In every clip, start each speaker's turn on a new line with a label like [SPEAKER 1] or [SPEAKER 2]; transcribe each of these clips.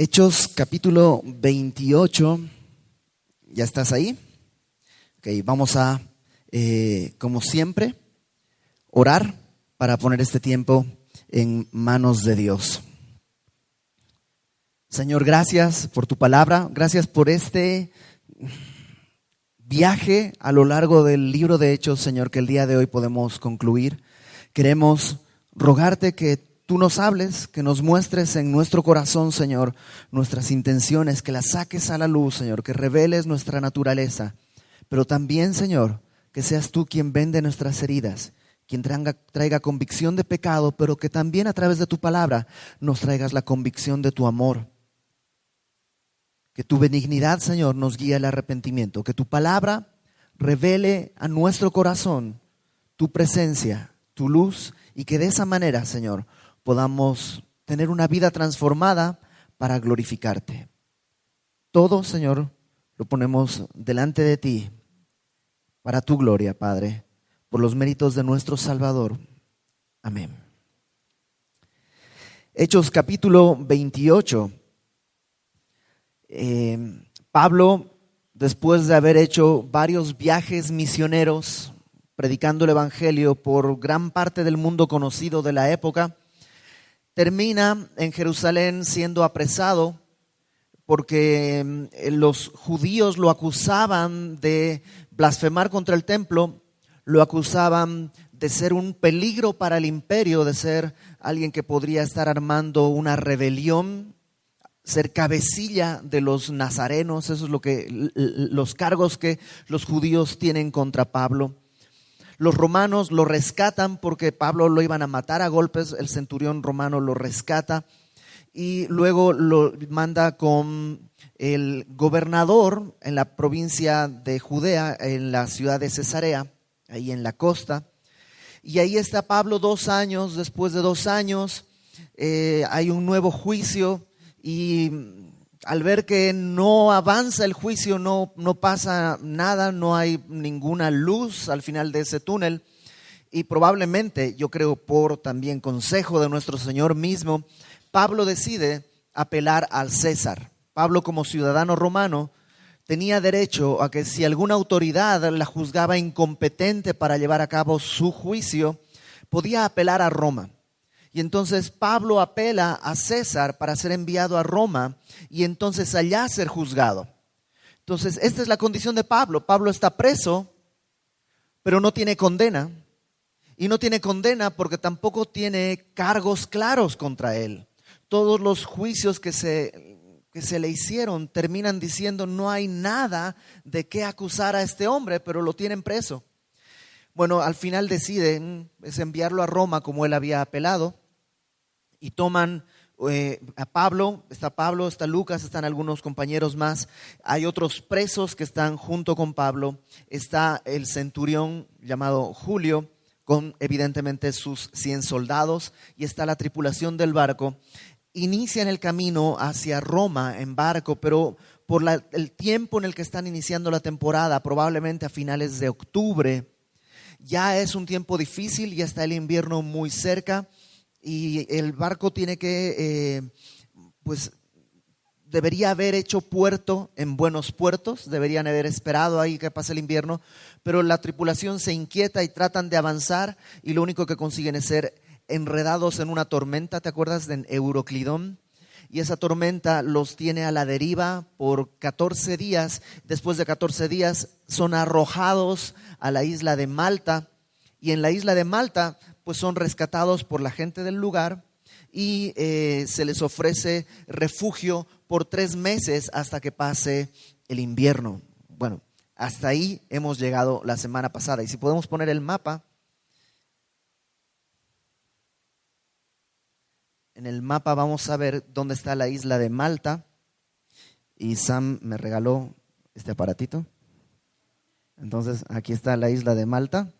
[SPEAKER 1] Hechos capítulo 28, ¿ya estás ahí? Ok, vamos a, como siempre, orar para poner este tiempo en manos de Dios. Señor, gracias por tu palabra, gracias por este viaje a lo largo del libro de Hechos, Señor, que el día de hoy podemos concluir. Queremos rogarte que tú nos hables, que nos muestres en nuestro corazón, Señor, nuestras intenciones, que las saques a la luz, Señor, que reveles nuestra naturaleza. Pero también, Señor, que seas tú quien vende nuestras heridas, quien traiga convicción de pecado, pero que también a través de tu palabra nos traigas la convicción de tu amor. Que tu benignidad, Señor, nos guíe al arrepentimiento. Que tu palabra revele a nuestro corazón tu presencia, tu luz, y que de esa manera, Señor, podamos tener una vida transformada para glorificarte. Todo, Señor, lo ponemos delante de ti para tu gloria, Padre, por los méritos de nuestro Salvador. Amén. Hechos capítulo 28. Pablo, después de haber hecho varios viajes misioneros, predicando el evangelio por gran parte del mundo conocido de la época, termina en Jerusalén siendo apresado porque los judíos lo acusaban de blasfemar contra el templo, lo acusaban de ser un peligro para el imperio, de ser alguien que podría estar armando una rebelión, ser cabecilla de los nazarenos. Eso es los cargos que los judíos tienen contra Pablo. Los romanos lo rescatan porque Pablo lo iban a matar a golpes. El centurión romano lo rescata y luego lo manda con el gobernador en la provincia de Judea, en la ciudad de Cesarea, ahí en la costa. Y ahí está Pablo 2 años. Después de 2 años hay un nuevo juicio, y al ver que no avanza el juicio, no pasa nada, no hay ninguna luz al final de ese túnel, y probablemente, yo creo por también consejo de nuestro Señor mismo, Pablo decide apelar al César. Pablo, como ciudadano romano, tenía derecho a que si alguna autoridad la juzgaba incompetente para llevar a cabo su juicio, podía apelar a Roma. Y entonces Pablo apela a César para ser enviado a Roma y entonces allá ser juzgado. Entonces esta es la condición de Pablo. Pablo está preso, pero no tiene condena. Y no tiene condena porque tampoco tiene cargos claros contra él. Todos los juicios que se le hicieron terminan diciendo no hay nada de qué acusar a este hombre, pero lo tienen preso. Bueno, al final deciden enviarlo a Roma como él había apelado, y toman a Pablo, está Lucas, están algunos compañeros más, hay otros presos que están junto con Pablo, está el centurión llamado Julio, con evidentemente sus 100 soldados, y está la tripulación del barco. Inician el camino hacia Roma en barco, pero por el tiempo en el que están iniciando la temporada, probablemente a finales de octubre, ya es un tiempo difícil, ya está el invierno muy cerca y el barco tiene que, debería haber hecho puerto en buenos puertos, deberían haber esperado ahí que pase el invierno, pero la tripulación se inquieta y tratan de avanzar y lo único que consiguen es ser enredados en una tormenta. ¿Te acuerdas de Euroclidón? Y esa tormenta los tiene a la deriva por 14 días. Después de 14 días son arrojados a la isla de Malta, y en la isla de Malta pues son rescatados por la gente del lugar y se les ofrece refugio por 3 meses hasta que pase el invierno. Bueno, hasta ahí hemos llegado la semana pasada, y si podemos poner el mapa. En el mapa vamos a ver dónde está la isla de Malta, y Sam me regaló este aparatito. Entonces aquí está la isla de Malta.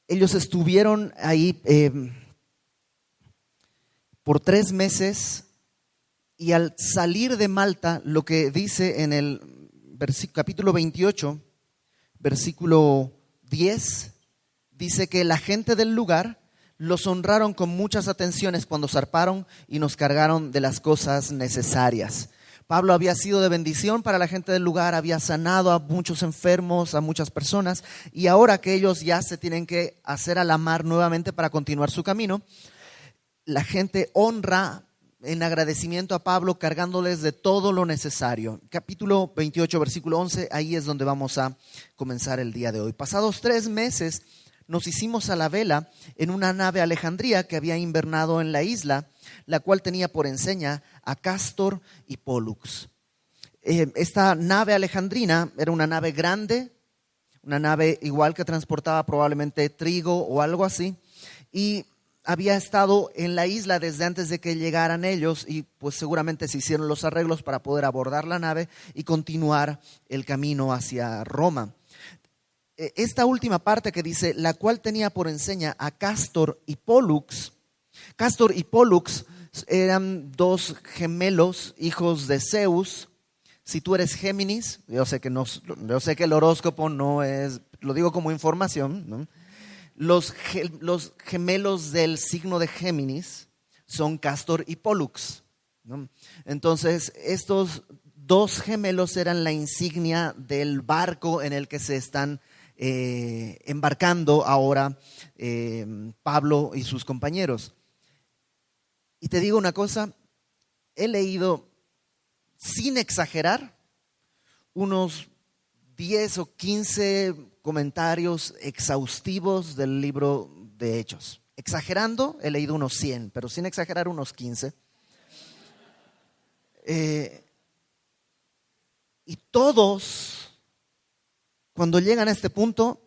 [SPEAKER 1] Ellos estuvieron ahí por 3 meses, y al salir de Malta, lo que dice en el capítulo 28, versículo 10, dice que la gente del lugar Los honraron con muchas atenciones cuando zarparon y nos cargaron de las cosas necesarias. Pablo había sido de bendición para la gente del lugar, había sanado a muchos enfermos, a muchas personas, y ahora que ellos ya se tienen que hacer a la mar nuevamente para continuar su camino, la gente honra en agradecimiento a Pablo, cargándoles de todo lo necesario. Capítulo 28, versículo 11, ahí es donde vamos a comenzar el día de hoy. Pasados 3 meses nos hicimos a la vela en una nave Alejandría que había invernado en la isla, la cual tenía por enseña a Cástor y Pólux. Esta nave alejandrina era una nave grande, una nave igual que transportaba probablemente trigo o algo así, y había estado en la isla desde antes de que llegaran ellos, y pues seguramente se hicieron los arreglos para poder abordar la nave y continuar el camino hacia Roma. Esta última parte que dice, la cual tenía por enseña a Cástor y Pólux. Cástor y Pólux eran 2 gemelos, hijos de Zeus. Si tú eres Géminis, yo sé que el horóscopo no es, lo digo como información, ¿no? Los gemelos del signo de Géminis son Cástor y Pólux, ¿no? Entonces, estos 2 gemelos eran la insignia del barco en el que se están embarcando ahora Pablo y sus compañeros. Y te digo una cosa, he leído, sin exagerar, unos 10 o 15 comentarios exhaustivos del libro de Hechos. Exagerando, he leído unos 100, pero sin exagerar, unos 15. Y todos, cuando llegan a este punto,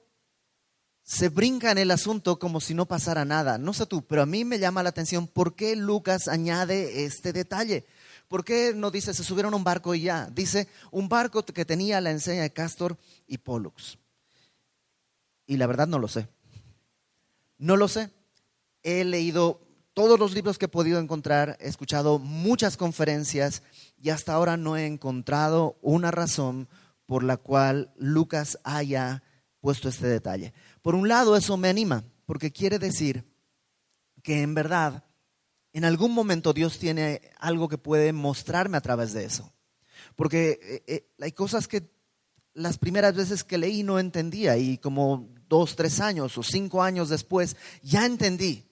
[SPEAKER 1] se brincan el asunto como si no pasara nada. No sé tú, pero a mí me llama la atención por qué Lucas añade este detalle. ¿Por qué no dice se subieron a un barco y ya? Dice un barco que tenía la enseña de Cástor y Pólux. Y la verdad no lo sé. No lo sé. He leído todos los libros que he podido encontrar, he escuchado muchas conferencias y hasta ahora no he encontrado una razón por la cual Lucas haya puesto este detalle. Por un lado, eso me anima, porque quiere decir que en verdad, en algún momento Dios tiene algo que puede mostrarme a través de eso. Porque hay cosas que las primeras veces que leí no entendía, y como 2, 3 años o 5 años después ya entendí.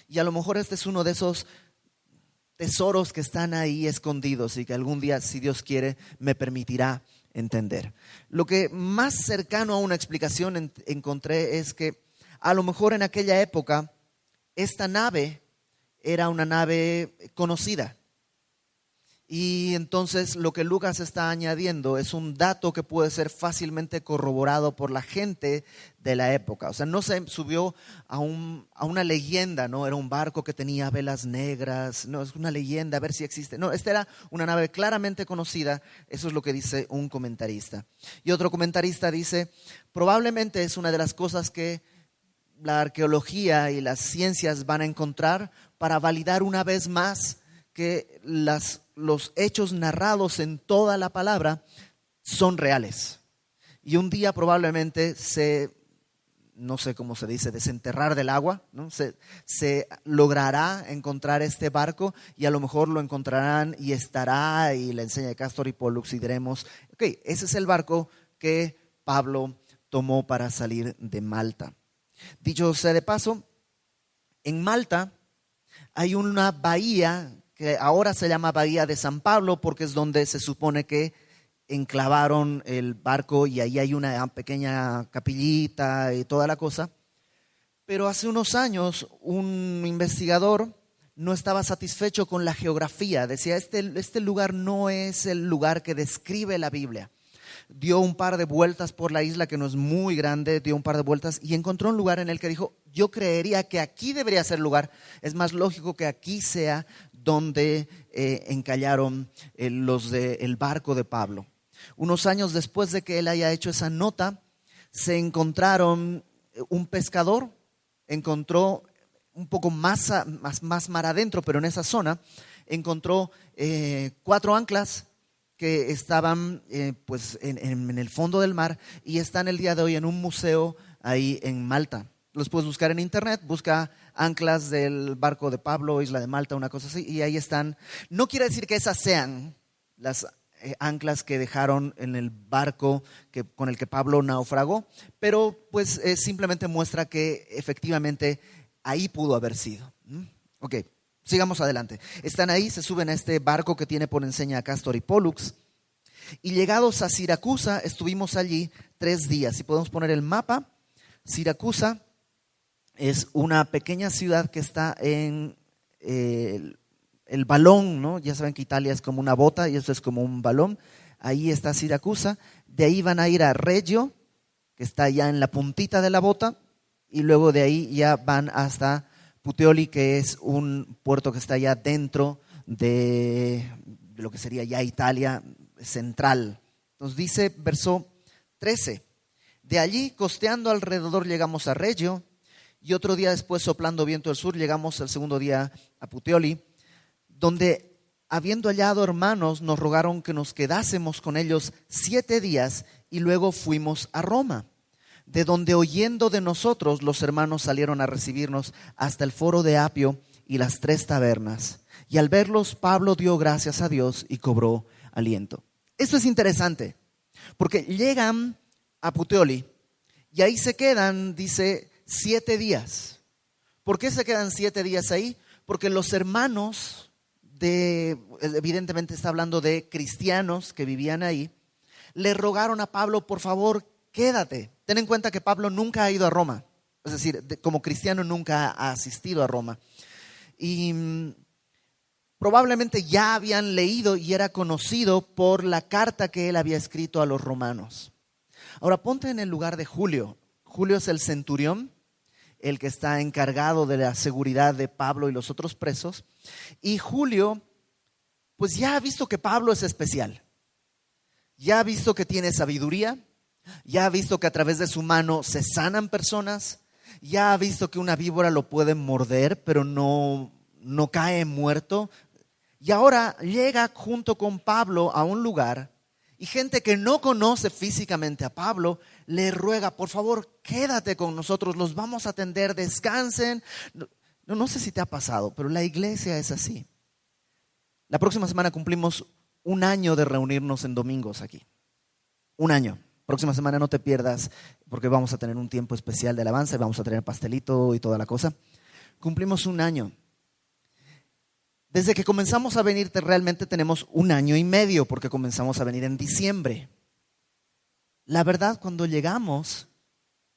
[SPEAKER 1] Y a lo mejor este es uno de esos tesoros que están ahí escondidos y que algún día, si Dios quiere, me permitirá entender. Lo que más cercano a una explicación encontré es que a lo mejor en aquella época esta nave era una nave conocida. Y entonces lo que Lucas está añadiendo es un dato que puede ser fácilmente corroborado por la gente de la época. O sea, no se subió a una leyenda, ¿no? Era un barco que tenía velas negras, no, es una leyenda, a ver si existe. No, esta era una nave claramente conocida, eso es lo que dice un comentarista. Y otro comentarista dice, probablemente es una de las cosas que la arqueología y las ciencias van a encontrar para validar una vez más que los hechos narrados en toda la palabra son reales. Y un día probablemente no sé cómo se dice, desenterrar del agua, ¿no? Se logrará encontrar este barco y a lo mejor lo encontrarán y estará y la enseña de Cástor y Pólux y diremos, ok, ese es el barco que Pablo tomó para salir de Malta. Dicho sea de paso, en Malta hay una bahía que ahora se llama Bahía de San Pablo porque es donde se supone que enclavaron el barco y ahí hay una pequeña capillita y toda la cosa. Pero hace unos años un investigador no estaba satisfecho con la geografía. Decía, este lugar no es el lugar que describe la Biblia. Dio un par de vueltas por la isla, que no es muy grande, dio un par de vueltas y encontró un lugar en el que dijo, yo creería que aquí debería ser el lugar. Es más lógico que aquí sea donde encallaron el barco de Pablo. Unos años después de que él haya hecho esa nota, se encontraron un pescador, encontró un poco más mar adentro, pero en esa zona, encontró 4 anclas que estaban pues en el fondo del mar y están el día de hoy en un museo ahí en Malta. Los puedes buscar en internet, busca anclas del barco de Pablo, isla de Malta, una cosa así, y ahí están. No quiere decir que esas sean las anclas que dejaron en el barco con el que Pablo naufragó, pero pues simplemente muestra que efectivamente ahí pudo haber sido. Ok, sigamos adelante. Están ahí, se suben a este barco que tiene por enseña a Cástor y Pólux, y llegados a Siracusa estuvimos allí 3 días. Si podemos poner el mapa, Siracusa es una pequeña ciudad que está en el balón, ¿no? Ya saben que Italia es como una bota y esto es como un balón. Ahí está Siracusa. De ahí van a ir a Reggio, que está ya en la puntita de la bota, y luego de ahí ya van hasta Puteoli, que es un puerto que está ya dentro de lo que sería ya Italia central. Nos dice verso 13: de allí costeando alrededor llegamos a Reggio, y otro día después, soplando viento del sur, llegamos el segundo día a Puteoli, donde habiendo hallado hermanos nos rogaron que nos quedásemos con ellos 7 días y luego fuimos a Roma, de donde oyendo de nosotros los hermanos salieron a recibirnos hasta el foro de Apio y las 3 tabernas. Y al verlos Pablo dio gracias a Dios y cobró aliento. Esto es interesante porque llegan a Puteoli y ahí se quedan, dice, 7 días. ¿Por qué se quedan 7 días ahí? Porque los hermanos evidentemente está hablando de cristianos que vivían ahí, le rogaron a Pablo, por favor, quédate. Ten en cuenta que Pablo nunca ha ido a Roma, es decir, como cristiano nunca ha asistido a Roma. Y probablemente ya habían leído y era conocido por la carta que él había escrito a los romanos. Ahora ponte en el lugar de Julio. Julio es el centurión, el que está encargado de la seguridad de Pablo y los otros presos. Y Julio, pues ya ha visto que Pablo es especial. Ya ha visto que tiene sabiduría. Ya ha visto que a través de su mano se sanan personas. Ya ha visto que una víbora lo puede morder, pero no cae muerto. Y ahora llega junto con Pablo a un lugar y gente que no conoce físicamente a Pablo le ruega, por favor, quédate con nosotros, los vamos a atender, descansen. No sé si te ha pasado, pero la iglesia es así. La próxima semana cumplimos 1 año de reunirnos en domingos aquí. 1 año. Próxima semana no te pierdas porque vamos a tener un tiempo especial de alabanza y vamos a tener pastelito y toda la cosa. Cumplimos 1 año. Desde que comenzamos a venir realmente tenemos 1 año y medio porque comenzamos a venir en diciembre. La verdad, cuando llegamos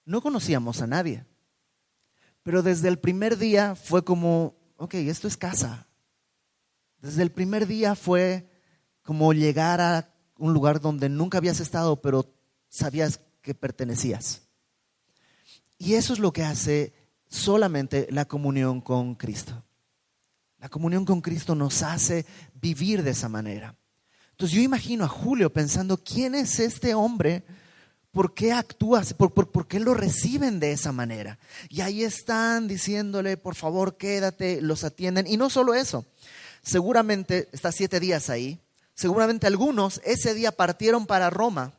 [SPEAKER 1] no conocíamos a nadie. Pero desde el primer día fue como, ok, esto es casa. Desde el primer día fue como llegar a un lugar donde nunca habías estado, pero sabías que pertenecías. Y eso es lo que hace solamente la comunión con Cristo. La comunión con Cristo nos hace vivir de esa manera. Entonces yo imagino a Julio pensando, ¿quién es este hombre? ¿Por qué actúa? ¿Por qué lo reciben de esa manera? Y ahí están diciéndole, por favor, quédate, los atienden. Y no solo eso, seguramente está 7 días ahí. Seguramente algunos ese día partieron para Roma.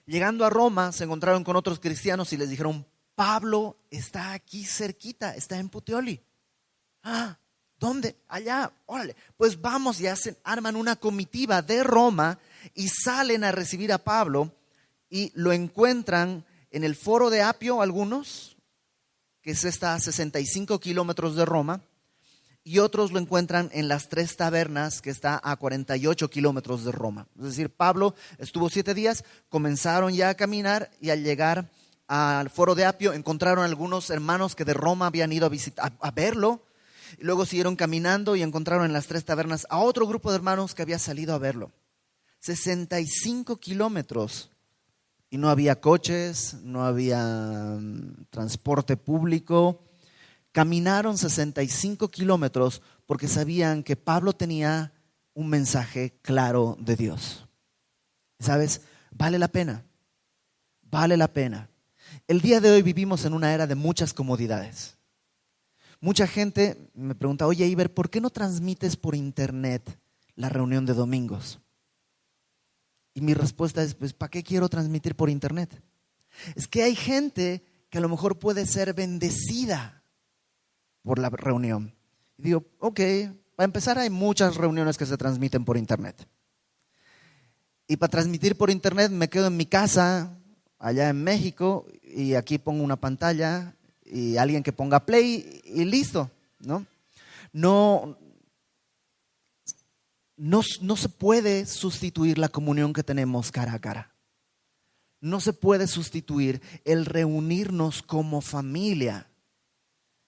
[SPEAKER 1] Llegando a Roma se encontraron con otros cristianos y les dijeron, Pablo está aquí cerquita, está en Puteoli. Ah, ¿dónde? Allá, órale. Pues vamos y arman una comitiva de Roma y salen a recibir a Pablo y lo encuentran en el foro de Apio algunos, que está a 65 kilómetros de Roma, y otros lo encuentran en las 3 tabernas, que está a 48 kilómetros de Roma. Es decir, Pablo estuvo 7 días, comenzaron ya a caminar y al llegar al foro de Apio encontraron algunos hermanos que de Roma habían ido a verlo. Y luego siguieron caminando y encontraron en las 3 tabernas a otro grupo de hermanos que había salido a verlo. 65 kilómetros. Y no había coches, no había transporte público. Caminaron 65 kilómetros porque sabían que Pablo tenía un mensaje claro de Dios. ¿Sabes? Vale la pena. Vale la pena. El día de hoy vivimos en una era de muchas comodidades. Mucha gente me pregunta, oye Iber, ¿por qué no transmites por internet la reunión de domingos? Y mi respuesta es, pues, ¿para qué quiero transmitir por internet? Es que hay gente que a lo mejor puede ser bendecida por la reunión. Y digo, ok, para empezar hay muchas reuniones que se transmiten por internet. Y para transmitir por internet me quedo en mi casa, allá en México, y aquí pongo una pantalla y alguien que ponga play y listo, ¿no? No, no se puede sustituir la comunión que tenemos cara a cara. No se puede sustituir el reunirnos como familia.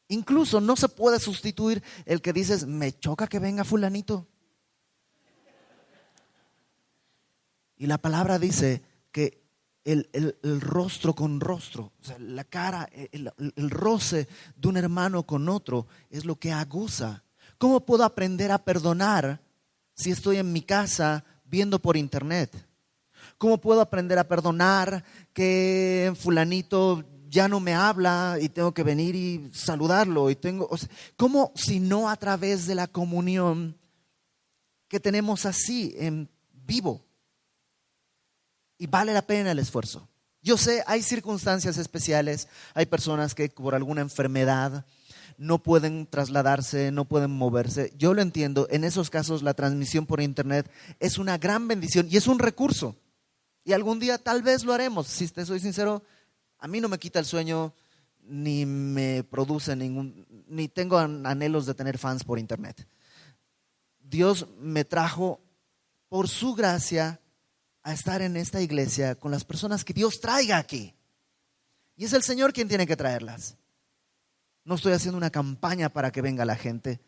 [SPEAKER 1] Incluso no se puede sustituir el que dices, me choca que venga fulanito. Y la palabra dice que el rostro con rostro, o sea, la cara, el roce de un hermano con otro es lo que aguza. ¿Cómo puedo aprender a perdonar si estoy en mi casa viendo por internet? ¿Cómo puedo aprender a perdonar que fulanito ya no me habla y tengo que venir y saludarlo? ¿Cómo si no a través de la comunión que tenemos así en vivo? Y vale la pena el esfuerzo. Yo sé, hay circunstancias especiales, hay personas que por alguna enfermedad no pueden trasladarse, no pueden moverse. Yo lo entiendo, en esos casos la transmisión por internet es una gran bendición y es un recurso. Y algún día tal vez lo haremos. Si te soy sincero, a mí no me quita el sueño, ni me produce ni tengo anhelos de tener fans por internet. Dios me trajo por su gracia a estar en esta iglesia con las personas que Dios traiga aquí. Y es el Señor quien tiene que traerlas. No estoy haciendo una campaña para que venga la gente.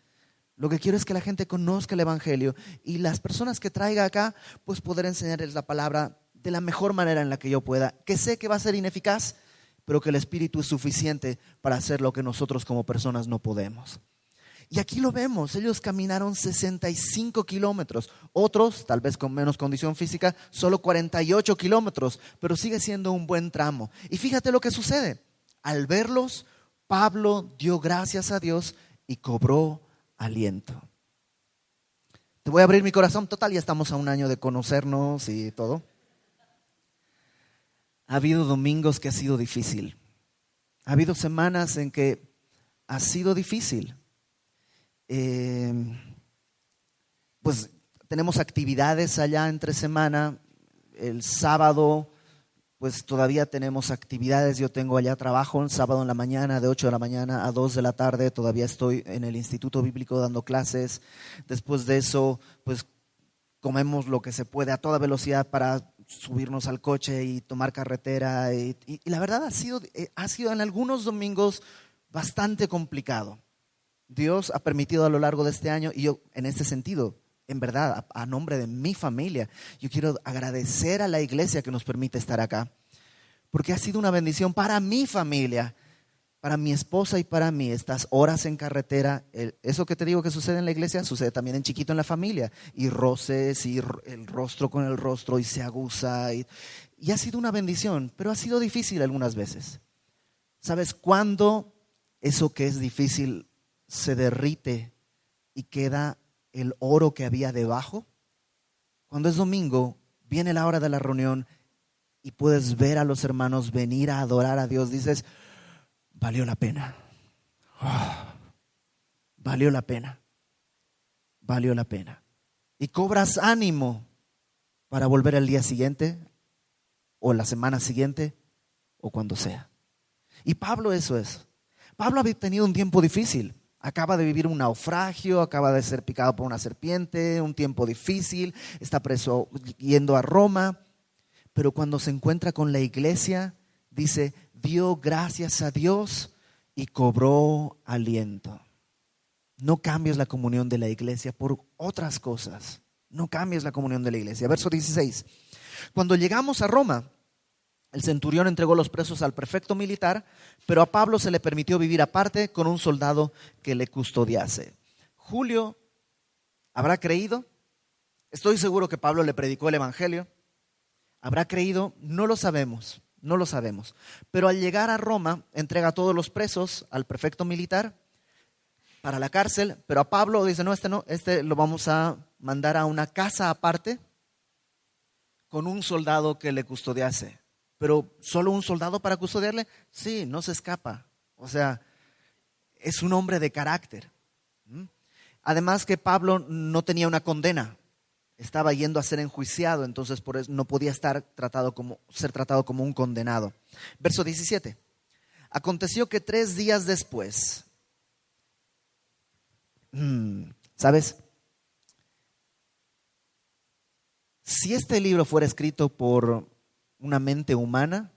[SPEAKER 1] Lo que quiero es que la gente conozca el Evangelio y las personas que traiga acá, pues poder enseñarles la palabra de la mejor manera en la que yo pueda. Que sé que va a ser ineficaz, pero que el Espíritu es suficiente para hacer lo que nosotros como personas no podemos. Y aquí lo vemos, ellos caminaron 65 kilómetros, otros, tal vez con menos condición física, solo 48 kilómetros, pero sigue siendo un buen tramo. Y fíjate lo que sucede, al verlos, Pablo dio gracias a Dios y cobró aliento. Te voy a abrir mi corazón, total, ya estamos a un año de conocernos y todo. Ha habido domingos que ha sido difícil, ha habido semanas en que ha sido difícil. Pues tenemos actividades allá entre semana. El sábado pues todavía tenemos actividades. Yo tengo allá trabajo el sábado en la mañana, de 8 de la mañana a 2 de la tarde. Todavía estoy en el Instituto Bíblico dando clases. Después de eso pues comemos lo que se puede a toda velocidad para subirnos al coche y tomar carretera. Y la verdad ha sido en algunos domingos bastante complicado. Dios ha permitido a lo largo de este año, y yo en este sentido, en verdad, a nombre de mi familia, yo quiero agradecer a la iglesia que nos permite estar acá, porque ha sido una bendición para mi familia, para mi esposa y para mí, estas horas en carretera. Eso que te digo que sucede en la iglesia, sucede también en chiquito en la familia, y roces, y el rostro con el rostro, y se aguza, y ha sido una bendición, pero ha sido difícil algunas veces. ¿Sabes cuándo eso que es difícil se derrite y queda el oro que había debajo? Cuando es domingo, viene la hora de la reunión y puedes ver a los hermanos venir a adorar a Dios. Dices, valió la pena. Valió la pena. Valió la pena. Y cobras ánimo para volver al día siguiente o la semana siguiente o cuando sea. Y Pablo eso es. Pablo había tenido un tiempo difícil. Acaba de vivir un naufragio, acaba de ser picado por una serpiente, un tiempo difícil, está preso yendo a Roma, pero cuando se encuentra con la iglesia, dice, dio gracias a Dios y cobró aliento. No cambies la comunión de la iglesia por otras cosas, no cambies la comunión de la iglesia. Verso 16, cuando llegamos a Roma, el centurión entregó los presos al prefecto militar, pero a Pablo se le permitió vivir aparte con un soldado que le custodiase. Julio habrá creído. Estoy seguro que Pablo le predicó el evangelio. ¿Habrá creído? No lo sabemos, no lo sabemos. Pero al llegar a Roma, entrega a todos los presos al prefecto militar para la cárcel, pero a Pablo dice, no, este lo vamos a mandar a una casa aparte con un soldado que le custodiase. ¿Pero solo un soldado para custodiarle? Sí, no se escapa. O sea, es un hombre de carácter. Además que Pablo no tenía una condena, estaba yendo a ser enjuiciado, entonces por eso no podía ser tratado como un condenado. Verso 17. Aconteció que 3 días después, ¿sabes? Si este libro fuera escrito por una mente humana,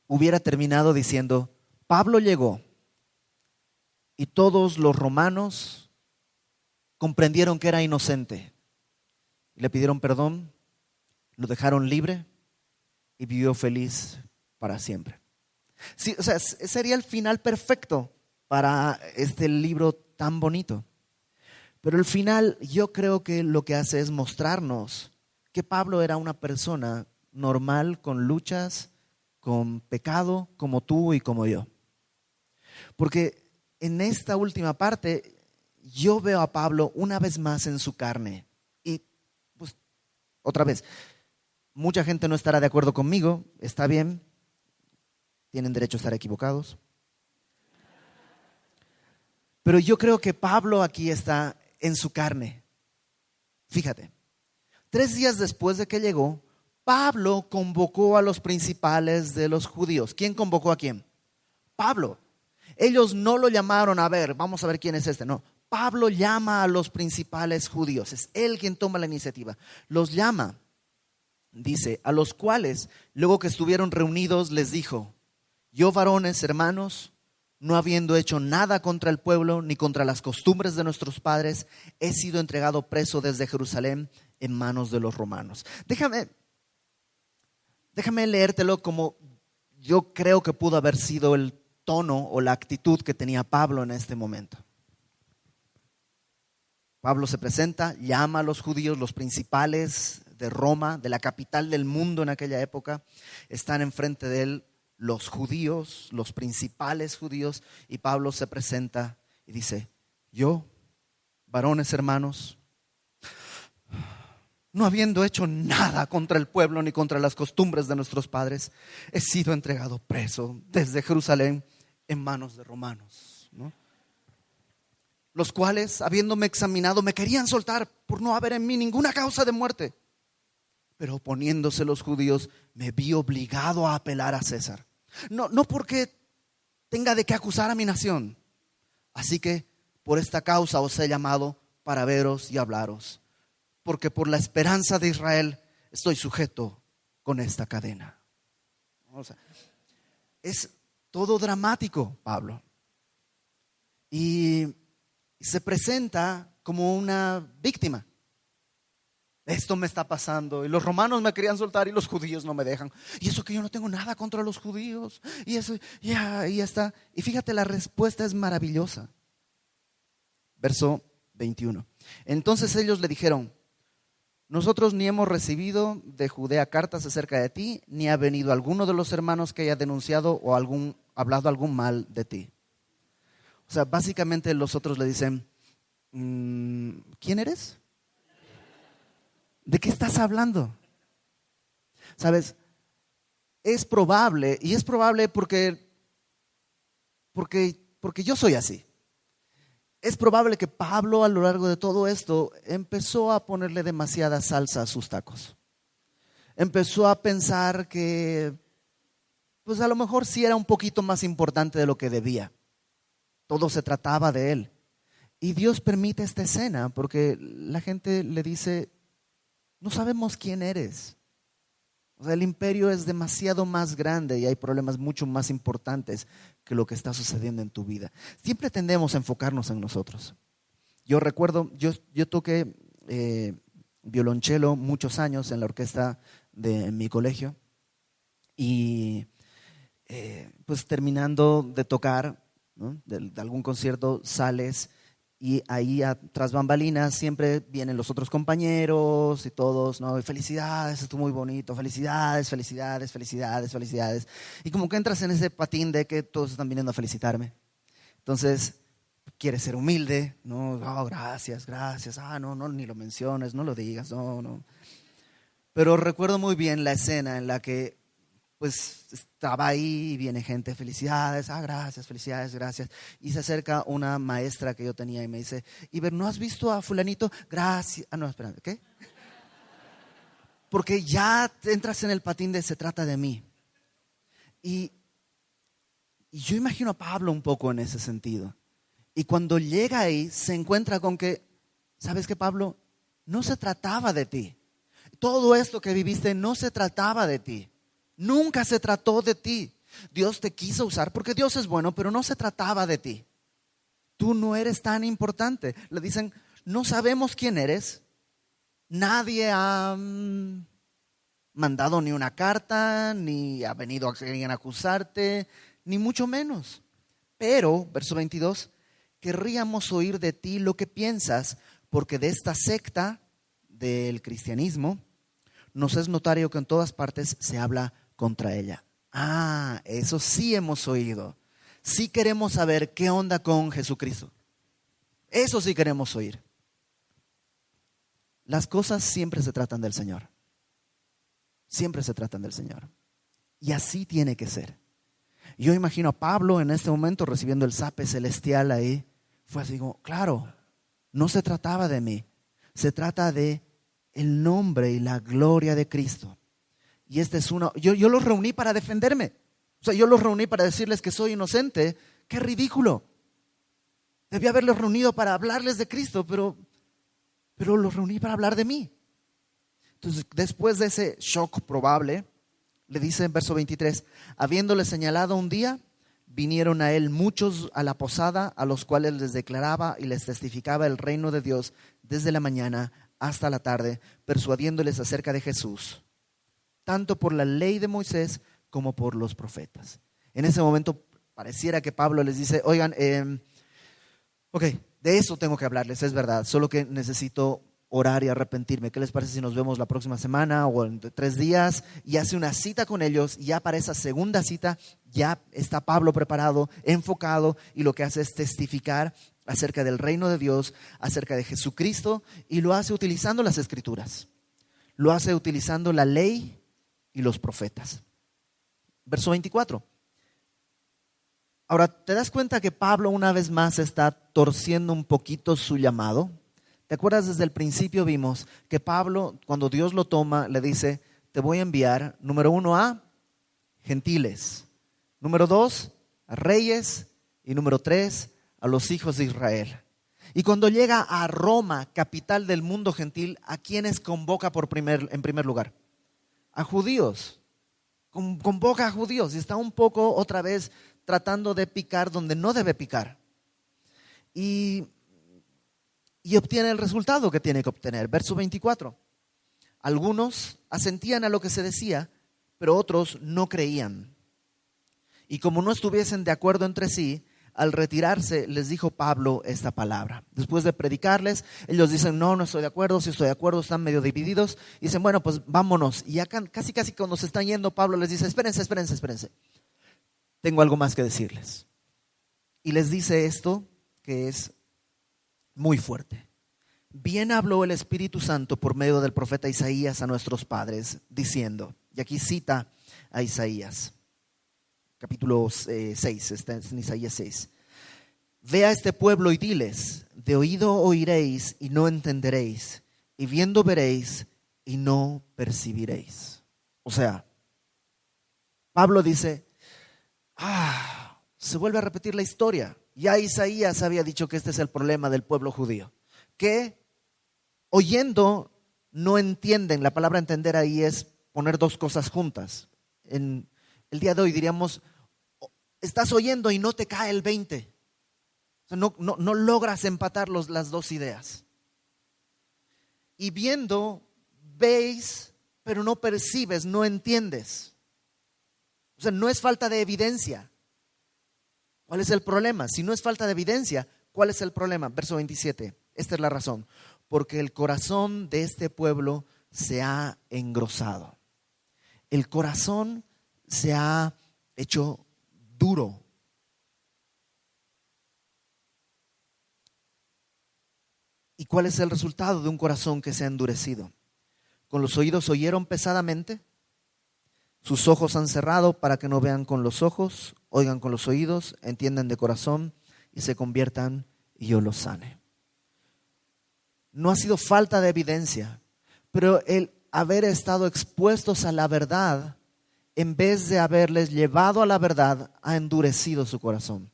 [SPEAKER 1] hubiera terminado diciendo: Pablo llegó y todos los romanos comprendieron que era inocente. Le pidieron perdón, lo dejaron libre y vivió feliz para siempre. Sí, o sea, sería el final perfecto para este libro tan bonito. Pero el final, yo creo que lo que hace es mostrarnos que Pablo era una persona normal, con luchas, con pecado, como tú y como yo. Porque en esta última parte yo veo a Pablo una vez más en su carne. Y pues otra vez, mucha gente no estará de acuerdo conmigo, está bien, tienen derecho a estar equivocados. Pero yo creo que Pablo aquí está en su carne. Fíjate, 3 días después de que llegó, Pablo convocó a los principales de los judíos. ¿Quién convocó a quién? Pablo. Ellos no lo llamaron a ver, vamos a ver quién es este. No, Pablo llama a los principales judíos. Es él quien toma la iniciativa. Los llama, dice, a los cuales, luego que estuvieron reunidos, les dijo: yo, varones, hermanos, no habiendo hecho nada contra el pueblo ni contra las costumbres de nuestros padres, he sido entregado preso desde Jerusalén en manos de los romanos. Déjame leértelo como yo creo que pudo haber sido el tono o la actitud que tenía Pablo en este momento. Pablo se presenta, llama a los judíos, los principales de Roma, de la capital del mundo en aquella época. Están enfrente de él los judíos, los principales judíos, y Pablo se presenta y dice: yo, varones hermanos, no habiendo hecho nada contra el pueblo ni contra las costumbres de nuestros padres, he sido entregado preso desde Jerusalén en manos de romanos, ¿no? Los cuales, habiéndome examinado, me querían soltar por no haber en mí ninguna causa de muerte. Pero oponiéndose los judíos, me vi obligado a apelar a César. No porque tenga de qué acusar a mi nación. Así que por esta causa os he llamado para veros y hablaros. Porque por la esperanza de Israel estoy sujeto con esta cadena. O sea, es todo dramático, Pablo. Y se presenta como una víctima. Esto me está pasando y los romanos me querían soltar y los judíos no me dejan. Y eso que yo no tengo nada contra los judíos. Y eso, ya está. Y fíjate, la respuesta es maravillosa. Verso 21. Entonces ellos le dijeron: nosotros ni hemos recibido de Judea cartas acerca de ti, ni ha venido alguno de los hermanos que haya denunciado o hablado algún mal de ti. O sea, básicamente los otros le dicen: ¿quién eres? ¿De qué estás hablando? ¿Sabes? Es probable, y es probable porque yo soy así. Es probable que Pablo a lo largo de todo esto empezó a ponerle demasiada salsa a sus tacos. Empezó a pensar que pues a lo mejor sí era un poquito más importante de lo que debía. Todo se trataba de él. Y Dios permite esta escena porque la gente le dice: no sabemos quién eres. O sea, el imperio es demasiado más grande y hay problemas mucho más importantes que lo que está sucediendo en tu vida. Siempre tendemos a enfocarnos en nosotros. Yo recuerdo, yo toqué violonchelo muchos años en la orquesta de mi colegio y pues terminando de tocar, ¿no? de algún concierto sales y ahí tras bambalinas siempre vienen los otros compañeros y todos, ¿no? Y felicidades, estuvo muy bonito, felicidades, felicidades, felicidades, felicidades. Y como que entras en ese patín de que todos están viniendo a felicitarme. Entonces, quieres ser humilde, ¿no? Oh, gracias, gracias. No, ni lo menciones, no lo digas, no. Pero recuerdo muy bien la escena en la que pues estaba ahí y viene gente, felicidades, gracias, felicidades, gracias. Y se acerca una maestra que yo tenía y me dice, Iber, ¿no has visto a fulanito? Gracias. No, espera, ¿qué? Porque ya entras en el patín de se trata de mí. Y yo imagino a Pablo un poco en ese sentido. Y cuando llega ahí, se encuentra con que, ¿sabes qué, Pablo? No se trataba de ti. Todo esto que viviste no se trataba de ti. Nunca se trató de ti. Dios te quiso usar porque Dios es bueno, pero no se trataba de ti. Tú no eres tan importante. Le dicen, no sabemos quién eres. Nadie ha mandado ni una carta, ni ha venido alguien a acusarte, ni mucho menos. Pero, verso 22, querríamos oír de ti lo que piensas, porque de esta secta del cristianismo nos es notario que en todas partes se habla contra ella. Eso sí hemos oído. Sí queremos saber qué onda con Jesucristo. Eso sí queremos oír. Las cosas siempre se tratan del Señor. Siempre se tratan del Señor. Y así tiene que ser. Yo imagino a Pablo en este momento recibiendo el zape celestial ahí. Fue así como, claro, no se trataba de mí. Se trata de el nombre y la gloria de Cristo. Y yo los reuní para defenderme. O sea, yo los reuní para decirles que soy inocente. ¡Qué ridículo! Debí haberlos reunido para hablarles de Cristo, pero los reuní para hablar de mí. Entonces, después de ese shock probable, le dice en verso 23, habiéndole señalado un día, vinieron a él muchos a la posada, a los cuales les declaraba y les testificaba el reino de Dios desde la mañana hasta la tarde, persuadiéndoles acerca de Jesús, tanto por la ley de Moisés como por los profetas. En ese momento pareciera que Pablo les dice, oigan, ok, de eso tengo que hablarles, es verdad, solo que necesito orar y arrepentirme. ¿Qué les parece si nos vemos la próxima semana o en 3 días? Y hace una cita con ellos, y ya para esa segunda cita ya está Pablo preparado, enfocado, y lo que hace es testificar acerca del reino de Dios, acerca de Jesucristo, y lo hace utilizando las Escrituras. Lo hace utilizando la ley y los profetas. Verso 24. Ahora, ¿te das cuenta que Pablo una vez más está torciendo un poquito su llamado? ¿Te acuerdas? Desde el principio vimos que Pablo, cuando Dios lo toma, le dice, te voy a enviar, número 1, a gentiles, número 2, a reyes, y número 3, a los hijos de Israel. Y cuando llega a Roma, capital del mundo gentil, ¿a quiénes convoca en primer lugar? A judíos. Convoca a judíos y está un poco otra vez tratando de picar donde no debe picar. Y obtiene el resultado que tiene que obtener. Verso 24. Algunos asentían a lo que se decía, pero otros no creían. Y como no estuviesen de acuerdo entre sí, al retirarse les dijo Pablo esta palabra. Después de predicarles, ellos dicen, no estoy de acuerdo, si estoy de acuerdo, están medio divididos. Y dicen, bueno, pues vámonos. Y ya casi cuando se están yendo, Pablo les dice, espérense. Tengo algo más que decirles. Y les dice esto que es muy fuerte. Bien habló el Espíritu Santo por medio del profeta Isaías a nuestros padres, diciendo, y aquí cita a Isaías, capítulo 6, está en Isaías 6. Ve a este pueblo y diles, de oído oiréis y no entenderéis, y viendo veréis y no percibiréis. O sea, Pablo dice, se vuelve a repetir la historia. Ya Isaías había dicho que este es el problema del pueblo judío, que oyendo no entienden. La palabra entender ahí es poner dos cosas juntas. En el día de hoy diríamos, estás oyendo y no te cae el 20. O sea, no logras empatar las dos ideas. Y viendo, veis, pero no percibes, no entiendes. O sea, no es falta de evidencia. ¿Cuál es el problema? Si no es falta de evidencia, ¿cuál es el problema? Verso 27, esta es la razón. Porque el corazón de este pueblo se ha engrosado. El corazón se ha hecho duro. ¿Y cuál es el resultado de un corazón que se ha endurecido? Con los oídos oyeron pesadamente, Sus ojos han cerrado para que no vean con los ojos, oigan con los oídos, entiendan de corazón y se conviertan y yo los sane. No ha sido falta de evidencia, pero el haber estado expuestos a la verdad, en vez de haberles llevado a la verdad, ha endurecido su corazón.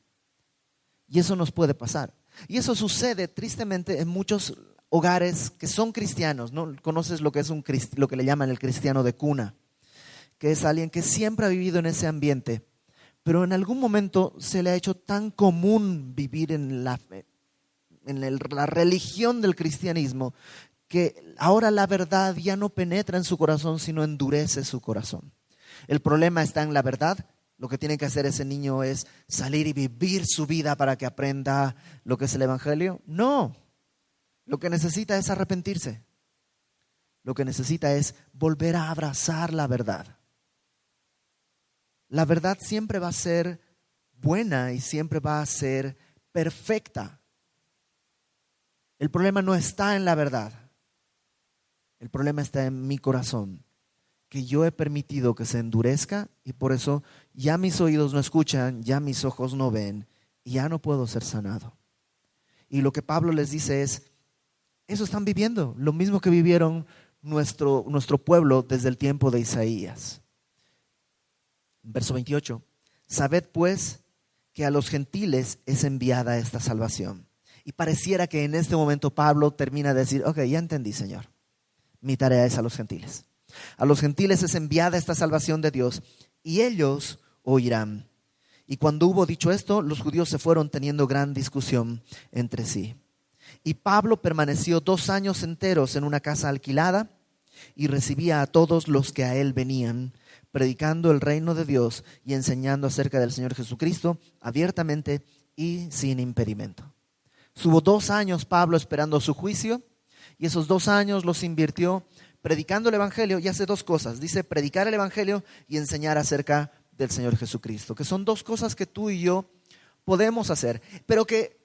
[SPEAKER 1] Y eso nos puede pasar. Y eso sucede tristemente en muchos hogares que son cristianos, ¿no? Conoces lo que es lo que le llaman el cristiano de cuna, que es alguien que siempre ha vivido en ese ambiente, pero en algún momento se le ha hecho tan común vivir en la religión del cristianismo, que ahora la verdad ya no penetra en su corazón, sino endurece su corazón. El problema está en la verdad. Lo que tiene que hacer ese niño es salir y vivir su vida para que aprenda lo que es el evangelio. No, lo que necesita es arrepentirse. Lo que necesita es volver a abrazar la verdad. La verdad siempre va a ser buena y siempre va a ser perfecta. El problema no está en la verdad. El problema está en mi corazón, que yo he permitido que se endurezca y por eso ya mis oídos no escuchan, ya mis ojos no ven y ya no puedo ser sanado. Y lo que Pablo les dice es, eso están viviendo, lo mismo que vivieron nuestro pueblo desde el tiempo de Isaías. Verso 28, sabed pues que a los gentiles es enviada esta salvación. Y pareciera que en este momento Pablo termina de decir, ok, ya entendí, Señor, mi tarea es a los gentiles. A los gentiles es enviada esta salvación de Dios y ellos oirán. Y cuando hubo dicho esto, los judíos se fueron teniendo gran discusión entre sí. Y Pablo permaneció 2 años enteros en una casa alquilada y recibía a todos los que a él venían, predicando el reino de Dios y enseñando acerca del Señor Jesucristo abiertamente y sin impedimento. Estuvo 2 años Pablo esperando su juicio y esos 2 años los invirtió predicando el evangelio y hace 2 cosas. Dice predicar el evangelio y enseñar acerca del Señor Jesucristo, que son 2 cosas que tú y yo podemos hacer, pero que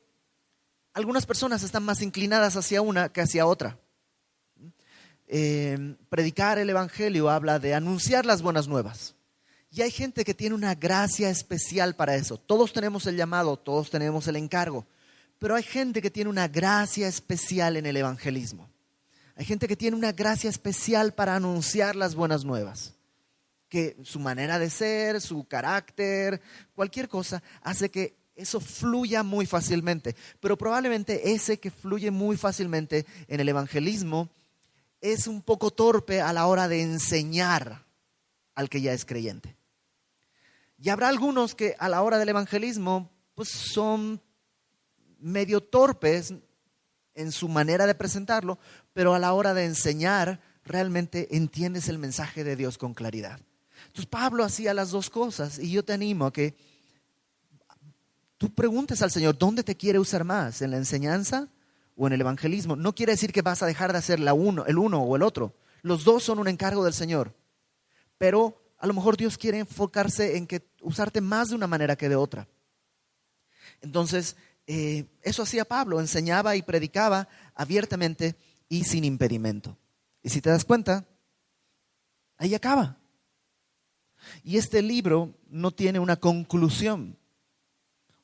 [SPEAKER 1] algunas personas están más inclinadas hacia una que hacia otra. Predicar el evangelio habla de anunciar las buenas nuevas. Y hay gente que tiene una gracia especial para eso. Todos tenemos el llamado, todos tenemos el encargo. Pero hay gente que tiene una gracia especial en el evangelismo. Hay gente que tiene una gracia especial para anunciar las buenas nuevas. Que su manera de ser, su carácter, cualquier cosa hace que eso fluya muy fácilmente. Pero probablemente ese que fluye muy fácilmente en el evangelismo es un poco torpe a la hora de enseñar al que ya es creyente. Y habrá algunos que a la hora del evangelismo pues son medio torpes en su manera de presentarlo, pero a la hora de enseñar realmente entiendes el mensaje de Dios con claridad. Entonces Pablo hacía las 2 cosas y yo te animo a que tú preguntes al Señor, ¿dónde te quiere usar más? ¿En la enseñanza o en el evangelismo? No quiere decir que vas a dejar de hacer el uno o el otro. Los 2 son un encargo del Señor. Pero a lo mejor Dios quiere enfocarse en que usarte más de una manera que de otra. Entonces, eso hacía Pablo, enseñaba y predicaba abiertamente y sin impedimento. Y si te das cuenta, ahí acaba. Y este libro no tiene una conclusión.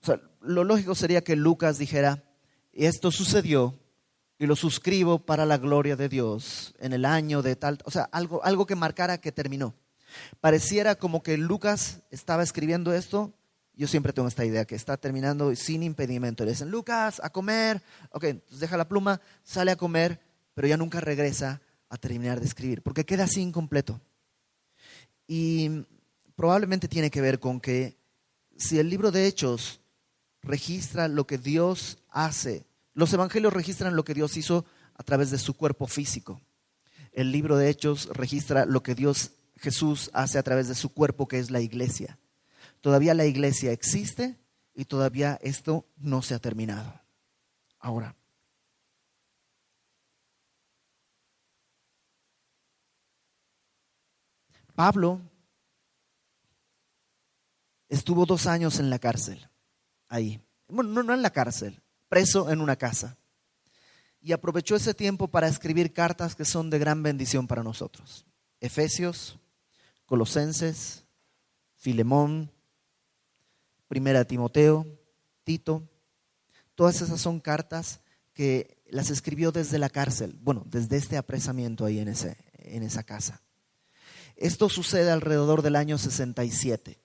[SPEAKER 1] O sea, lo lógico sería que Lucas dijera, esto sucedió y lo suscribo para la gloria de Dios en el año de tal, o sea, algo que marcara que terminó. Pareciera como que Lucas estaba escribiendo esto. Yo siempre tengo esta idea que está terminando sin impedimento. Le dicen, Lucas, a comer. Ok, entonces deja la pluma, sale a comer, pero ya nunca regresa a terminar de escribir, porque queda así incompleto. Y probablemente tiene que ver con que si el libro de Hechos registra lo que Dios hace, los evangelios registran lo que Dios hizo a través de su cuerpo físico. El libro de Hechos registra lo que Jesús hace a través de su cuerpo, que es la iglesia. Todavía la iglesia existe y todavía esto no se ha terminado. Ahora, Pablo estuvo 2 años en la cárcel, ahí. Bueno, no en la cárcel, preso en una casa. Y aprovechó ese tiempo para escribir cartas que son de gran bendición para nosotros. Efesios, Colosenses, Filemón, Primera de Timoteo, Tito. Todas esas son cartas que las escribió desde la cárcel, bueno, desde este apresamiento ahí en esa casa. Esto sucede alrededor del año 61.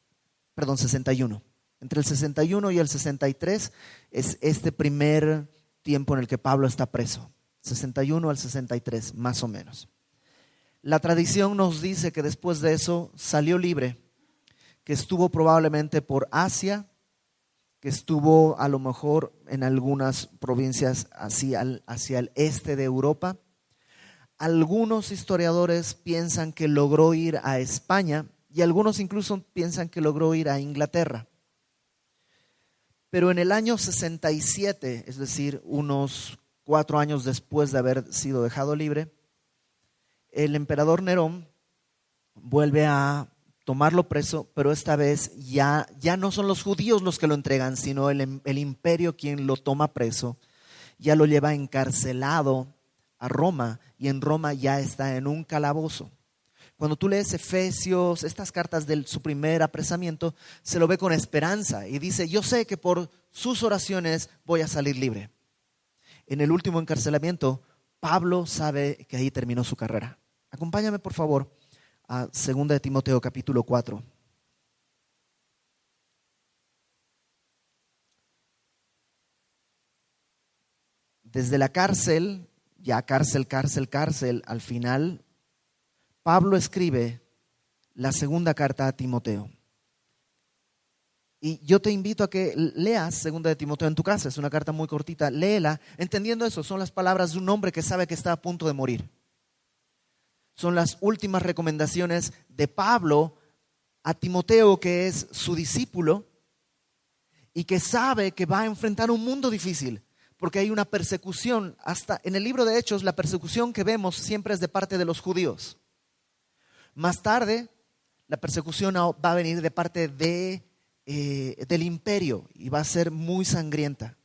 [SPEAKER 1] Entre el 61 y el 63 es este primer tiempo en el que Pablo está preso. 61 al 63, más o menos. La tradición nos dice que después de eso salió libre, que estuvo probablemente por Asia, que estuvo a lo mejor en algunas provincias hacia el este de Europa. Algunos historiadores piensan que logró ir a España y algunos incluso piensan que logró ir a Inglaterra. Pero en el año 67, es decir, unos 4 años después de haber sido dejado libre, el emperador Nerón vuelve a tomarlo preso, pero esta vez ya no son los judíos los que lo entregan, sino el imperio quien lo toma preso. Ya lo lleva encarcelado a Roma y en Roma ya está en un calabozo. Cuando tú lees Efesios, estas cartas de su primer apresamiento, se lo ve con esperanza y dice, yo sé que por sus oraciones voy a salir libre. En el último encarcelamiento, Pablo sabe que ahí terminó su carrera. Acompáñame por favor a 2 de Timoteo capítulo 4. Desde la cárcel, ya cárcel, al final, Pablo escribe la segunda carta a Timoteo. Y yo te invito a que leas 2 de Timoteo en tu casa, es una carta muy cortita, léela, entendiendo eso, son las palabras de un hombre que sabe que está a punto de morir. Son las últimas recomendaciones de Pablo a Timoteo, que es su discípulo y que sabe que va a enfrentar un mundo difícil, porque hay una persecución. Hasta en el libro de Hechos, la persecución que vemos siempre es de parte de los judíos. Más tarde, la persecución va a venir de parte del imperio y va a ser muy sangrienta.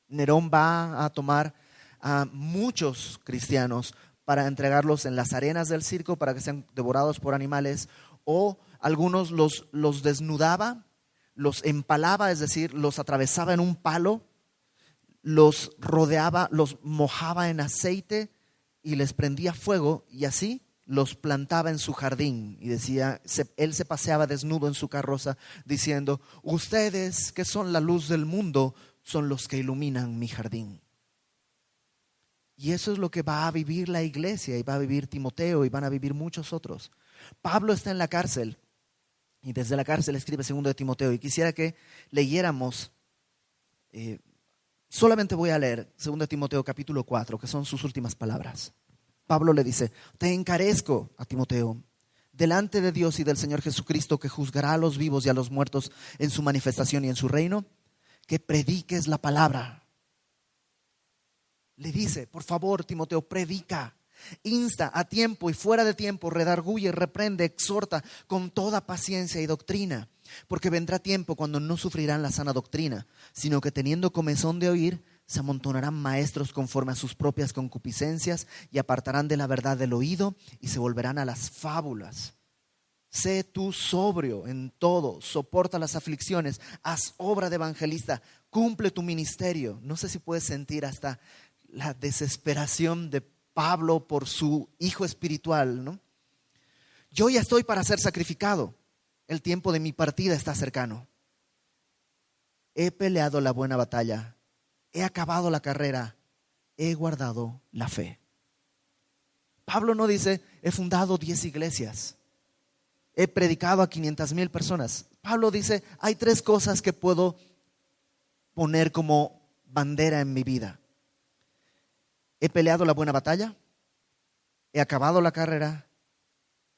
[SPEAKER 1] Nerón va a tomar a muchos cristianos para entregarlos en las arenas del circo para que sean devorados por animales, o algunos los desnudaba, los empalaba, es decir, los atravesaba en un palo, los rodeaba, los mojaba en aceite y les prendía fuego y así los plantaba en su jardín. Y decía, él se paseaba desnudo en su carroza diciendo, ustedes que son la luz del mundo son los que iluminan mi jardín. Y eso es lo que va a vivir la iglesia y va a vivir Timoteo y van a vivir muchos otros. Pablo está en la cárcel y desde la cárcel escribe 2 de Timoteo y quisiera que leyéramos, solamente voy a leer 2 de Timoteo capítulo 4, que son sus últimas palabras. Pablo le dice, te encarezco a Timoteo, delante de Dios y del Señor Jesucristo, que juzgará a los vivos y a los muertos en su manifestación y en su reino, que prediques la palabra. Le dice, por favor, Timoteo, predica, insta a tiempo y fuera de tiempo, redarguye, reprende, exhorta con toda paciencia y doctrina, porque vendrá tiempo cuando no sufrirán la sana doctrina, sino que teniendo comezón de oír, se amontonarán maestros conforme a sus propias concupiscencias y apartarán de la verdad del oído y se volverán a las fábulas. Sé tú sobrio en todo, soporta las aflicciones, haz obra de evangelista, cumple tu ministerio. No sé si puedes sentir hasta la desesperación de Pablo por su hijo espiritual, ¿no? Yo ya estoy para ser sacrificado, el tiempo de mi partida está cercano. He peleado la buena batalla, he acabado la carrera, he guardado la fe. Pablo no dice, he fundado 10 iglesias, he predicado a 500,000 personas. Pablo dice, hay 3 cosas que puedo poner como bandera en mi vida. He peleado la buena batalla, he acabado la carrera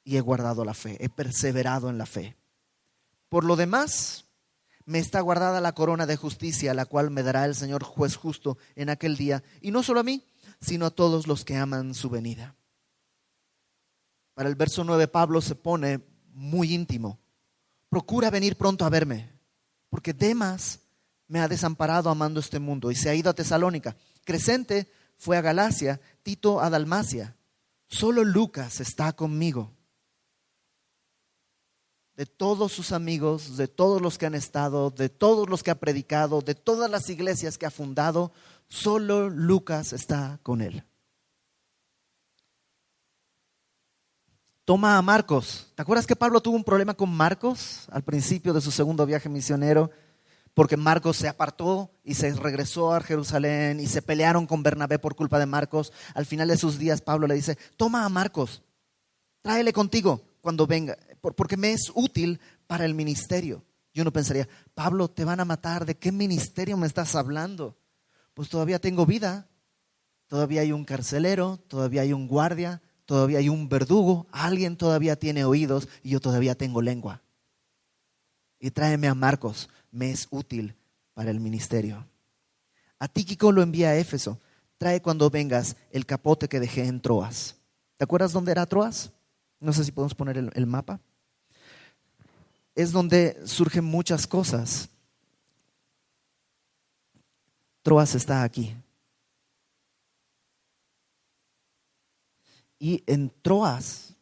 [SPEAKER 1] y he guardado la fe, he perseverado en la fe. Por lo demás, me está guardada la corona de justicia, la cual me dará el Señor juez justo en aquel día, y no solo a mí, sino a todos los que aman su venida. Para el verso 9, Pablo se pone muy íntimo. Procura venir pronto a verme, porque Demas me ha desamparado amando este mundo y se ha ido a Tesalónica. Crescente fue a Galacia, Tito a Dalmacia. Solo Lucas está conmigo. de todos sus amigos, de todos los que han estado, de todos los que ha predicado, de todas las iglesias que ha fundado, solo Lucas está con él. Toma a Marcos. ¿Te acuerdas que Pablo tuvo un problema con Marcos al principio de su segundo viaje misionero? Porque Marcos se apartó y se regresó a Jerusalén y se pelearon con Bernabé por culpa de Marcos. Al final de sus días Pablo le dice, toma a Marcos, tráele contigo cuando venga, porque me es útil para el ministerio. Y uno pensaría, Pablo, te van a matar, ¿de qué ministerio me estás hablando? Pues todavía tengo vida, todavía hay un carcelero, todavía hay un guardia, todavía hay un verdugo, alguien todavía tiene oídos y yo todavía tengo lengua. Y tráeme a Marcos, me es útil para el ministerio. A Tíquico lo envía a Éfeso, trae cuando vengas el capote que dejé en Troas. ¿Te acuerdas dónde era Troas? No sé si podemos poner el mapa. Es donde surgen muchas cosas. Troas está aquí. Y en Troas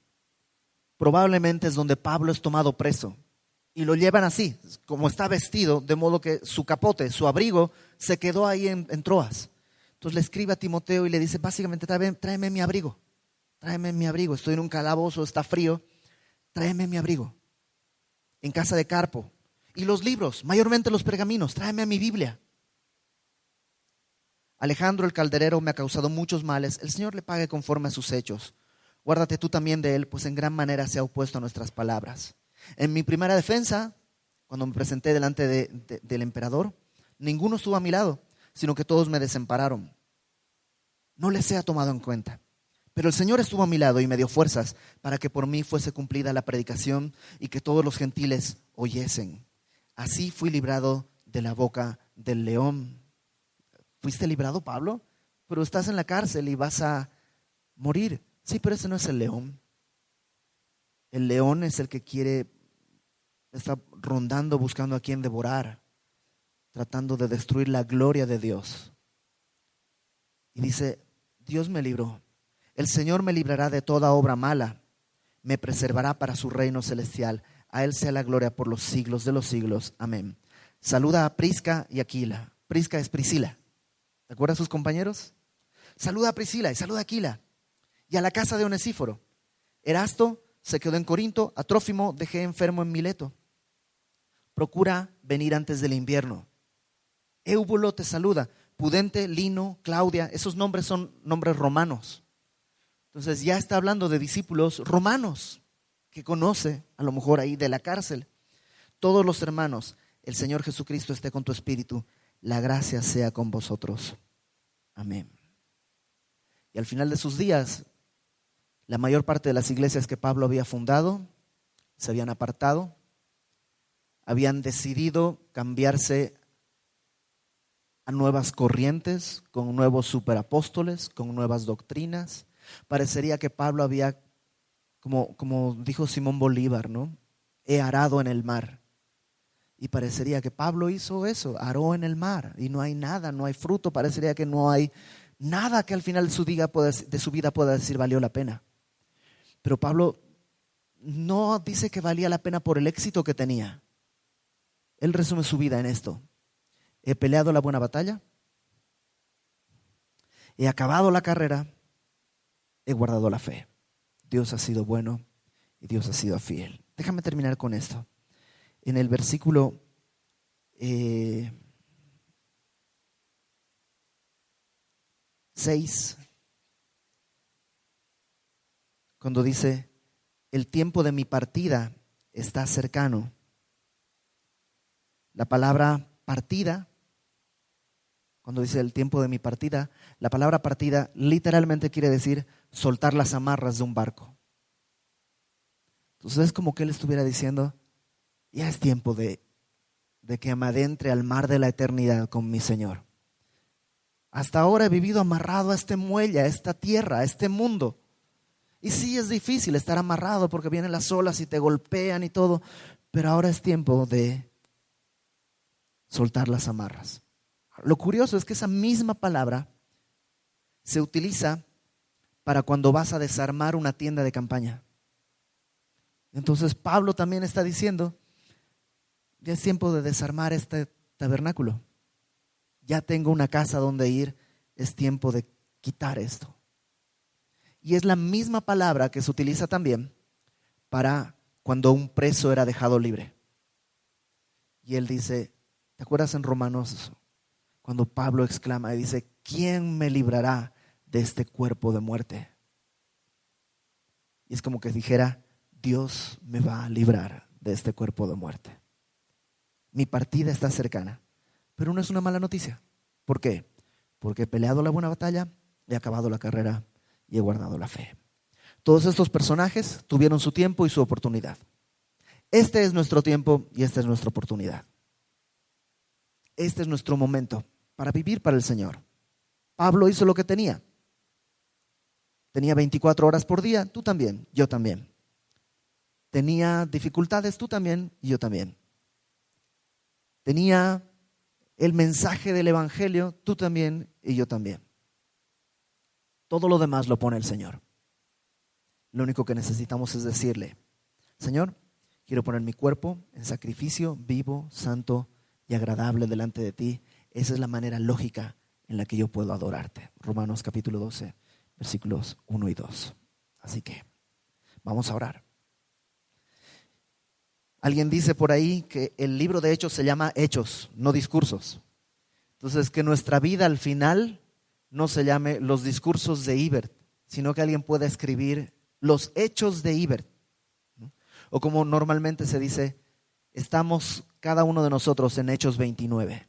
[SPEAKER 1] probablemente es donde Pablo es tomado preso. Y lo llevan así, como está vestido, de modo que su capote, su abrigo, se quedó ahí en Troas. Entonces le escribe a Timoteo y le dice, básicamente, tráeme mi abrigo. Tráeme mi abrigo, estoy en un calabozo, está frío. Tráeme mi abrigo. En casa de Carpo. Y los libros, mayormente los pergaminos, tráeme mi Biblia. Alejandro el calderero me ha causado muchos males, el Señor le pague conforme a sus hechos. Guárdate tú también de él, pues en gran manera se ha opuesto a nuestras palabras. En mi primera defensa, cuando me presenté delante del emperador, ninguno estuvo a mi lado, sino que todos me desampararon. No les sea tomado en cuenta. Pero el Señor estuvo a mi lado y me dio fuerzas para que por mí fuese cumplida la predicación y que todos los gentiles oyesen. Así fui librado de la boca del león. ¿Fuiste librado, Pablo? Pero estás en la cárcel y vas a morir. Sí, pero ese no es el león. El león es el que está rondando buscando a quien devorar, tratando de destruir la gloria de Dios. Y dice, Dios me libró. El Señor me librará de toda obra mala, me preservará para su reino celestial. A Él sea la gloria por los siglos de los siglos. Amén. Saluda a Prisca y Aquila. Prisca es Priscila. ¿Te acuerdas sus compañeros? Saluda a Priscila y saluda a Aquila. Y a la casa de Onesíforo. Erasto se quedó en Corinto, a Trófimo dejé enfermo en Mileto. Procura venir antes del invierno. Éubulo te saluda. Pudente, Lino, Claudia, esos nombres son nombres romanos. Entonces ya está hablando de discípulos romanos que conoce a lo mejor ahí de la cárcel. Todos los hermanos, el Señor Jesucristo esté con tu espíritu. La gracia sea con vosotros. Amén. Y al final de sus días, la mayor parte de las iglesias que Pablo había fundado se habían apartado, habían decidido cambiarse a nuevas corrientes, con nuevos superapóstoles, con nuevas doctrinas. Parecería que Pablo había, como dijo Simón Bolívar, ¿no? He arado en el mar. Y parecería que Pablo hizo eso, aró en el mar y no hay nada, no hay fruto. Parecería que no hay nada que al final de su vida pueda decir valió la pena. Pero Pablo no dice que valía la pena por el éxito que tenía. Él resume su vida en esto. He peleado la buena batalla, he acabado la carrera, he guardado la fe. Dios ha sido bueno y Dios ha sido fiel. Déjame terminar con esto. En el versículo 6, cuando dice, el tiempo de mi partida está cercano. La palabra partida, cuando dice el tiempo de mi partida, la palabra partida literalmente quiere decir soltar las amarras de un barco. Entonces es como que él estuviera diciendo, ya es tiempo de que me adentre al mar de la eternidad con mi Señor. Hasta ahora he vivido amarrado a este muelle, a esta tierra, a este mundo. Y sí es difícil estar amarrado porque vienen las olas y te golpean y todo, pero ahora es tiempo de soltar las amarras. Lo curioso es que esa misma palabra se utiliza para cuando vas a desarmar una tienda de campaña. Entonces Pablo también está diciendo, ya es tiempo de desarmar este tabernáculo. Ya tengo una casa donde ir, es tiempo de quitar esto. Y es la misma palabra que se utiliza también para cuando un preso era dejado libre. Y él dice, ¿te acuerdas en Romanos cuando Pablo exclama y dice, ¿quién me librará de este cuerpo de muerte? Y es como que dijera, Dios me va a librar de este cuerpo de muerte. Mi partida está cercana, pero no es una mala noticia. ¿Por qué? Porque he peleado la buena batalla, he acabado la carrera y he guardado la fe. Todos estos personajes tuvieron su tiempo y su oportunidad. Este es nuestro tiempo y esta es nuestra oportunidad. Este es nuestro momento para vivir para el Señor. Pablo hizo lo que tenía. Tenía 24 horas por día, tú también, yo también. Tenía dificultades, tú también y yo también. Tenía el mensaje del Evangelio, tú también y yo también. Todo lo demás lo pone el Señor. Lo único que necesitamos es decirle, Señor, quiero poner mi cuerpo en sacrificio vivo, santo y agradable delante de ti. Esa es la manera lógica en la que yo puedo adorarte. Romanos capítulo 12, versículos 1 y 2. Así que vamos a orar. Alguien dice por ahí que el libro de Hechos se llama Hechos, no discursos. Entonces, que nuestra vida al final no se llame los discursos de Ibert, sino que alguien pueda escribir los hechos de Ibert. O como normalmente se dice, estamos cada uno de nosotros en Hechos 29.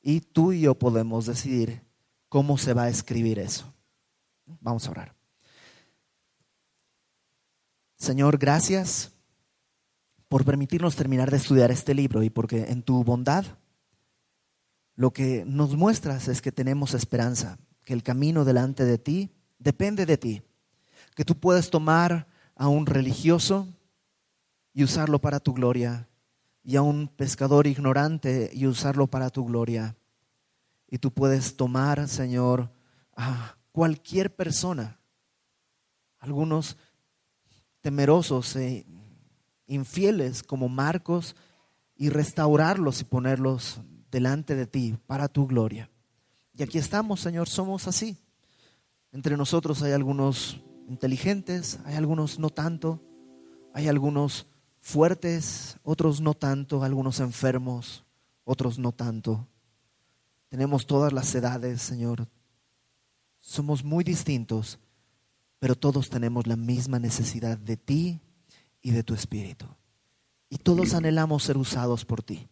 [SPEAKER 1] Y tú y yo podemos decidir cómo se va a escribir eso. Vamos a orar. Señor, gracias por permitirnos terminar de estudiar este libro y porque en tu bondad lo que nos muestras es que tenemos esperanza, que el camino delante de ti depende de ti, que tú puedes tomar a un religioso y usarlo para tu gloria, y a un pescador ignorante y usarlo para tu gloria. Y tú puedes tomar, Señor, a cualquier persona, algunos temerosos e infieles como Marcos, y restaurarlos y ponerlos delante de ti para tu gloria. Y aquí estamos, Señor, somos así. Entre nosotros hay algunos inteligentes, hay algunos no tanto, hay algunos fuertes, otros no tanto, algunos enfermos, otros no tanto. Tenemos todas las edades, Señor. Somos muy distintos, pero todos tenemos la misma necesidad de ti y de tu Espíritu. Y todos anhelamos ser usados por ti.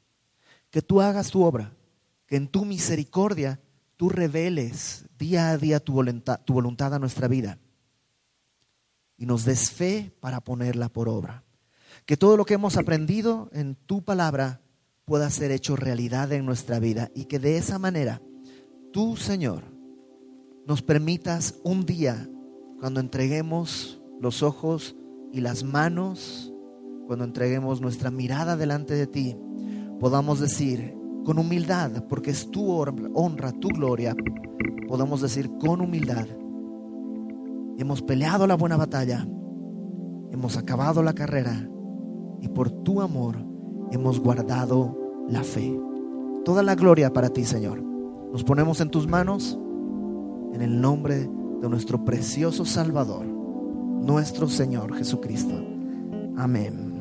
[SPEAKER 1] Que tú hagas tu obra, que en tu misericordia tú reveles día a día tu voluntad a nuestra vida y nos des fe para ponerla por obra. Que todo lo que hemos aprendido en tu palabra pueda ser hecho realidad en nuestra vida y que de esa manera tú, Señor, nos permitas un día, cuando entreguemos los ojos y las manos, cuando entreguemos nuestra mirada delante de ti, podamos decir con humildad, porque es tu honra, tu gloria, podamos decir con humildad, hemos peleado la buena batalla, hemos acabado la carrera y por tu amor hemos guardado la fe. Toda la gloria para ti, Señor. Nos ponemos en tus manos en el nombre de nuestro precioso Salvador, nuestro Señor Jesucristo. Amén.